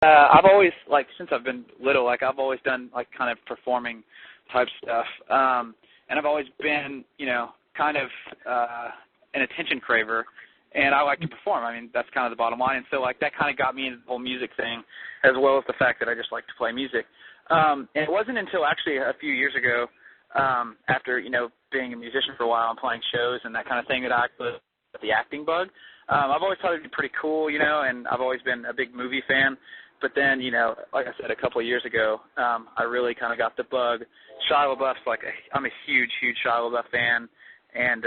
I've always, like, since I've been little, like, I've always done, like, kind of performing type stuff. And I've always been, you know, kind of an attention craver, and I like to perform. I mean, that's kind of the bottom line. And so, like, that kind of got me into the whole music thing, as well as the fact that I just like to play music. And it wasn't until actually a few years ago, after, you know, being a musician for a while and playing shows and that kind of thing, that I got the acting bug. I've always thought it'd be pretty cool, you know, and I've always been a big movie fan. But then, you know, like I said, a couple of years ago, I really kind of got the bug. Shia LaBeouf's I'm a huge, huge Shia LaBeouf fan. And,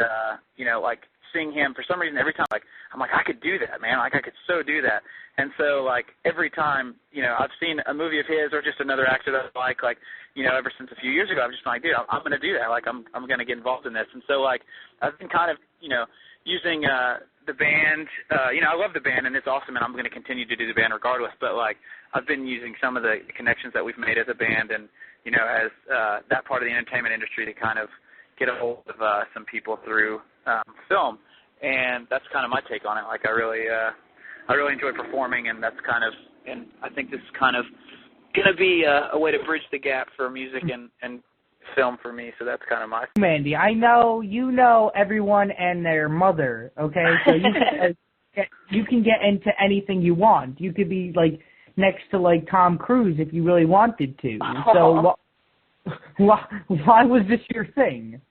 you know, like, seeing him, for some reason, every time, like, I'm like, I could do that, man. Like, I could so do that. And so, like, every time, you know, I've seen a movie of his or just another actor that I like, you know, ever since a few years ago, I'm just like, dude, I'm going to do that. Like, I'm going to get involved in this. And so, like, I've been kind of, you know, using the band. You know, I love the band, and it's awesome, and I'm going to continue to do the band regardless. But, like, I've been using some of the connections that we've made as a band and, you know, as that part of the entertainment industry to kind of get a hold of some people through film. And that's kind of my take on it. Like, I really enjoy performing, and that's kind of, and I think this is kind of going to be a way to bridge the gap for music and film for me. So that's kind of my. Mandy, I know you know everyone and their mother, okay? So you can get into anything you want. You could be, like, next to, like, Tom Cruise if you really wanted to. So why was this your thing?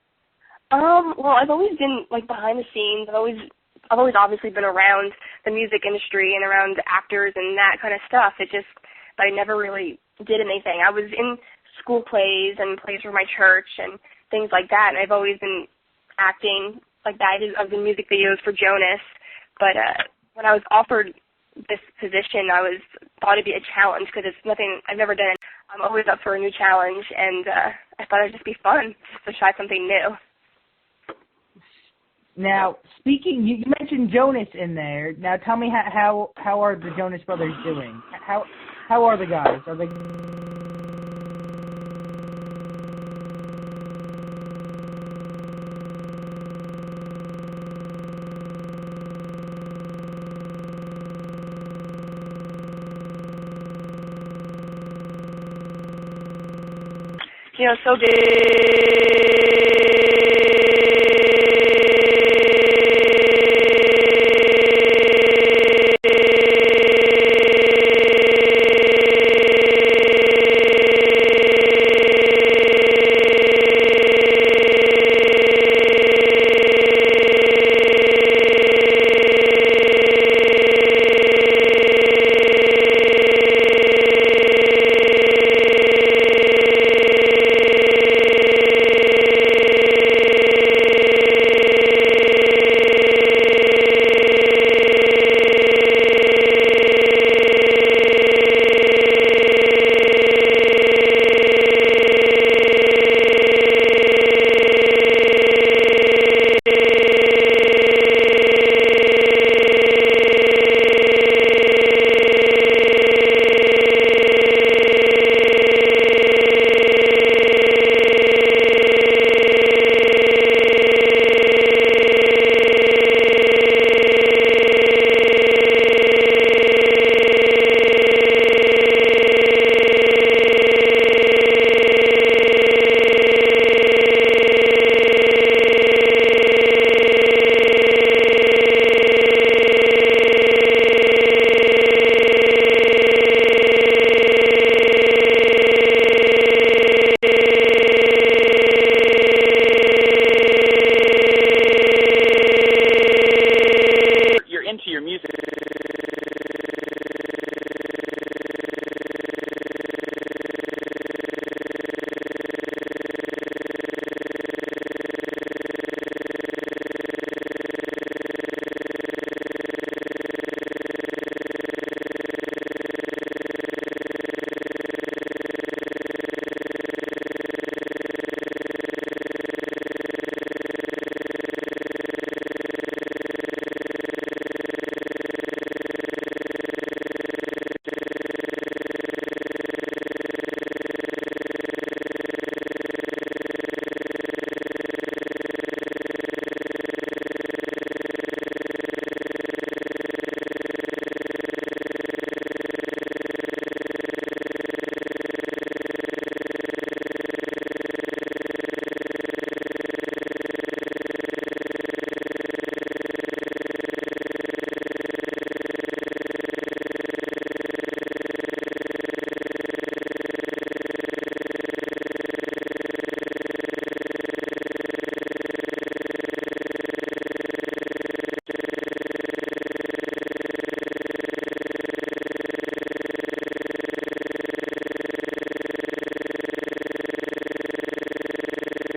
Well, I've always been, like, behind the scenes. I've always obviously been around the music industry and around actors and that kind of stuff. But I never really did anything. I was in school plays and plays for my church and things like that, and I've always been acting like that. I've done music videos for Jonas, but when I was offered this position, I thought it'd be a challenge because it's nothing I've never done. I'm always up for a new challenge, and I thought it'd just be fun just to try something new. Now, speaking, you mentioned Jonas in there. Now, tell me how are the Jonas Brothers doing? How are the guys? Are they? You know, so good.